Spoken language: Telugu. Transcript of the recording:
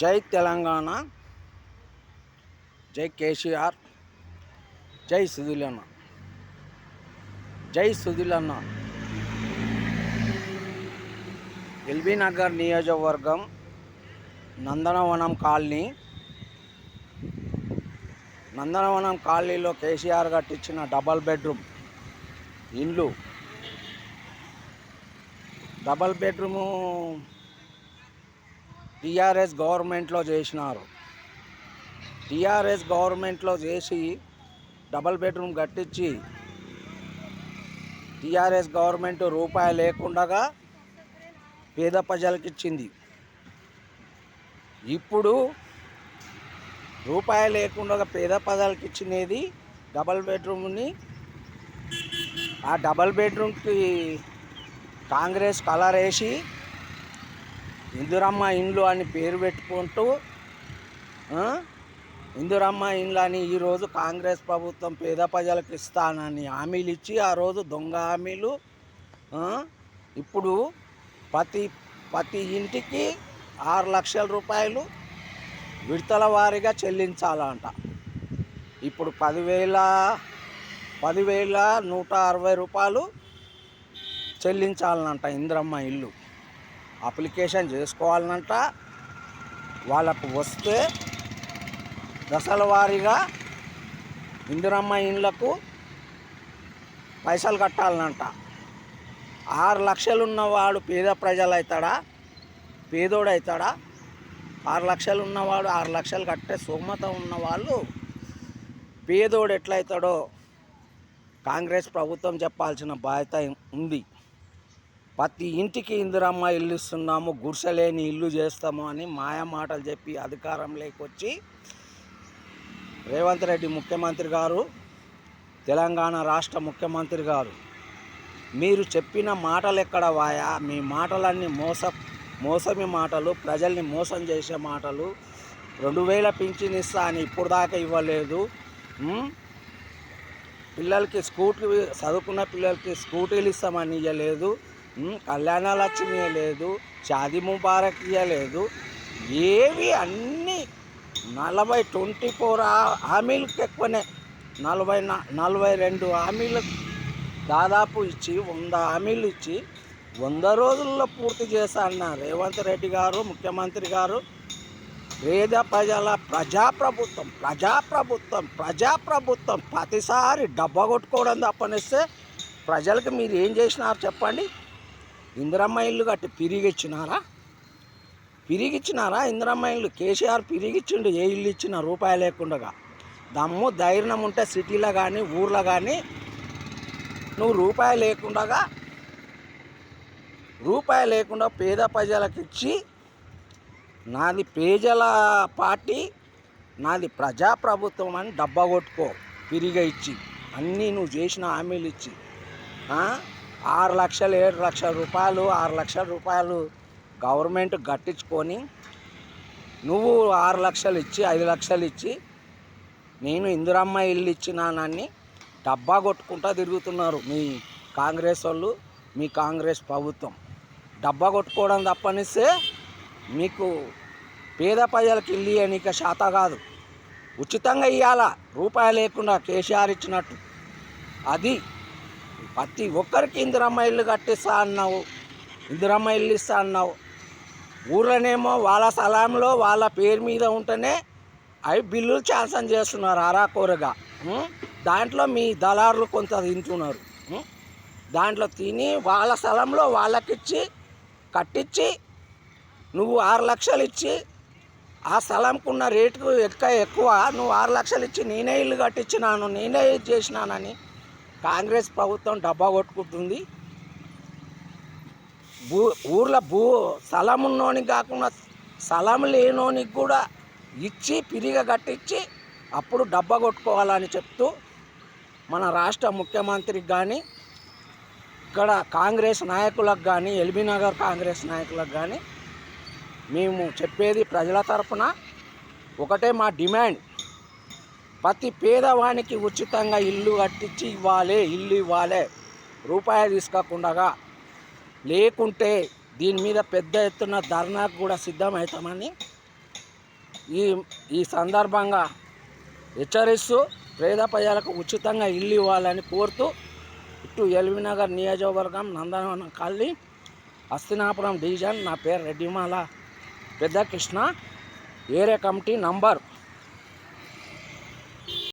జై తెలంగాణ, జై కేసీఆర్, జై సుధీలన్న. జై సుధీలన్న. ఎల్బీ నగర్ నియోజకవర్గం నందనవనం కాలనీలో కేసీఆర్ కట్టించిన డబల్ బెడ్రూమ్ ఇండ్లు. డబల్ బెడ్రూము టీఆర్ఎస్ గవర్నమెంట్లో చేసినారు. టీఆర్ఎస్ గవర్నమెంట్లో చేసి డబల్ బెడ్రూమ్ కట్టించి టీఆర్ఎస్ గవర్నమెంట్ రూపాయి లేకుండా పేద ప్రజలకు ఇచ్చింది. ఇప్పుడు రూపాయి లేకుండా పేద ప్రజలకు ఇచ్చినది డబల్ బెడ్రూమ్ని. ఆ డబల్ బెడ్రూమ్కి కాంగ్రెస్ కలర్ వేసి ఇందిరమ్మ ఇండ్లు అని పేరు పెట్టుకుంటూ ఇందిరమ్మ ఇండ్లు అని ఈరోజు కాంగ్రెస్ ప్రభుత్వం పేద ప్రజలకు ఇస్తానని హామీలు ఇచ్చి ఆ రోజు దొంగ హామీలు. ఇప్పుడు ప్రతి ఇంటికి 6 లక్షల రూపాయలు విడతల వారీగా చెల్లించాలంట. ఇప్పుడు 10,160 రూపాయలు చెల్లించాలనంట. ఇందిరమ్మ ఇల్లు అప్లికేషన్ చేసుకోవాలనంట. వాళ్ళకు వస్తే దశల వారీగా ఇందిరమ్మ ఇండ్లకు పైసలు కట్టాలనంట. 6 లక్షలు ఉన్నవాడు పేద ప్రజలు అవుతాడా, పేదోడు అవుతాడా? 6 లక్షలు ఉన్నవాడు 6 లక్షలు కట్టే స్తోమత ఉన్నవాళ్ళు పేదోడు ఎట్లయితాడో కాంగ్రెస్ ప్రభుత్వం చెప్పాల్సిన బాధ్యత ఉంది. ప్రతి ఇంటికి ఇందిరమ్మ ఇల్లు ఇస్తున్నాము, గుడిసెలేని ఇల్లు చేస్తాము అని మాయ మాటలు చెప్పి అధికారంలోకి వచ్చి రేవంత్ రెడ్డి ముఖ్యమంత్రి గారు, తెలంగాణ రాష్ట్ర ముఖ్యమంత్రి గారు, మీరు చెప్పిన మాటలు ఎక్కడ వాయా? మీ మాటలన్నీ మోసమి మాటలు, ప్రజల్ని మోసం చేసే మాటలు. 2,000 పింఛన్ ఇస్తా అని ఇప్పుడు దాకా ఇవ్వలేదు. పిల్లలకి చదువుకున్న పిల్లలకి స్కూటీలు ఇస్తామని ఇవ్వలేదు. కళ్యాణ లక్ష్మి ఇవ్వలేదు, షాదీ ముబారక్ ఇవ్వలేదు. ఏవి అన్నీ 24 హామీలకు ఎక్కువనే 42 హామీలు దాదాపు ఇచ్చి 100 హామీలు ఇచ్చి 100 రోజుల్లో పూర్తి చేశాన్న రేవంత్ రెడ్డి గారు ముఖ్యమంత్రి గారు. పేద ప్రజల ప్రజాప్రభుత్వం ప్రతిసారి డబ్బా కొట్టుకోవడం తప్పనిస్తే ప్రజలకు మీరు ఏం చేసినారు చెప్పండి? ఇందిరమ్మ ఇల్లు కట్టి పిరిగిచ్చినారా? ఇందిరమ్మ ఇల్లు కేసీఆర్ పిరిగిచ్చిండు. ఏ ఇల్లు ఇచ్చినా రూపాయి లేకుండా. దమ్ము ధైర్యం ఉంటే సిటీలో కానీ ఊర్లో కానీ నువ్వు రూపాయి లేకుండా పేద ప్రజలకు ఇచ్చి, నాది పేదల పార్టీ, నాది ప్రజాప్రభుత్వం అని డబ్బా కొట్టుకో పిరిగా ఇచ్చి అన్నీ నువ్వు చేసిన హామీలు ఇచ్చి 6 లక్షలు 7 లక్షల రూపాయలు 6 లక్షల రూపాయలు గవర్నమెంట్ కట్టించుకొని నువ్వు 6 లక్షలు ఇచ్చి 5 లక్షలు ఇచ్చి నేను ఇందిరమ్మ ఇల్లు ఇచ్చినానని డబ్బా కొట్టుకుంటూ తిరుగుతున్నారు మీ కాంగ్రెస్ వాళ్ళు, మీ కాంగ్రెస్ ప్రభుత్వం. డబ్బా కొట్టుకోవడం తప్పనిస్తే మీకు పేద ప్రజలకు ఇల్లు ఇవ్వనీక శాత కాదు. ఉచితంగా ఇవ్వాలా, రూపాయి లేకుండా కేసీఆర్ ఇచ్చినట్టు. అది ప్రతి ఒక్కరికి ఇందిరమ్మ ఇల్లు కట్టిస్తా అన్నావు, ఇందిరమ్మ ఇల్లు ఇస్తా అన్నావు. ఊర్లోనేమో వాళ్ళ స్థలంలో వాళ్ళ పేరు మీద ఉంటేనే అవి బిల్లులు శాంక్షన్ చేస్తున్నారు అరాకొరగా. దాంట్లో మీ దళారులు కొంత తింటున్నారు. దాంట్లో తిని వాళ్ళ స్థలంలో వాళ్ళకిచ్చి కట్టించి నువ్వు 6 లక్షలు ఇచ్చి ఆ స్థలంకున్న రేటుకు ఎక్కువ నువ్వు 6 లక్షలు ఇచ్చి నేనే ఇల్లు కట్టించినాను, నేనే ఇది చేసినానని కాంగ్రెస్ ప్రభుత్వం డబ్బా కొట్టుకుంటుంది. ఊర్లో స్థలం ఉన్నోనికి కాకుండా స్థలం లేనోనికి కూడా ఇచ్చి పిరిగా కట్టించి అప్పుడు డబ్బా కొట్టుకోవాలని చెప్తూ మన రాష్ట్ర ముఖ్యమంత్రికి కానీ, ఇక్కడ కాంగ్రెస్ నాయకులకు కానీ, ఎల్బీ నగర్ కాంగ్రెస్ నాయకులకు కానీ మేము చెప్పేది ప్రజల తరఫున ఒకటే మా డిమాండ్. ప్రతి పేదవానికి ఉచితంగా ఇల్లు కట్టించి ఇల్లు ఇవ్వాలి, రూపాయి తీసుకోకుండా. లేకుంటే దీని మీద పెద్ద ఎత్తున ధర్నాకు కూడా సిద్ధమవుతామని ఈ ఈ సందర్భంగా హెచ్చరిస్తూ పేద ప్రజలకు ఉచితంగా ఇల్లు ఇవ్వాలని కోరుతూ ఇటు ఎల్బీనగర్ నియోజకవర్గం నందనవనం కాలనీ హస్తినాపురం డివిజన్. నా పేరు రెడ్డిమాల పెద్ద కృష్ణ. Area committee number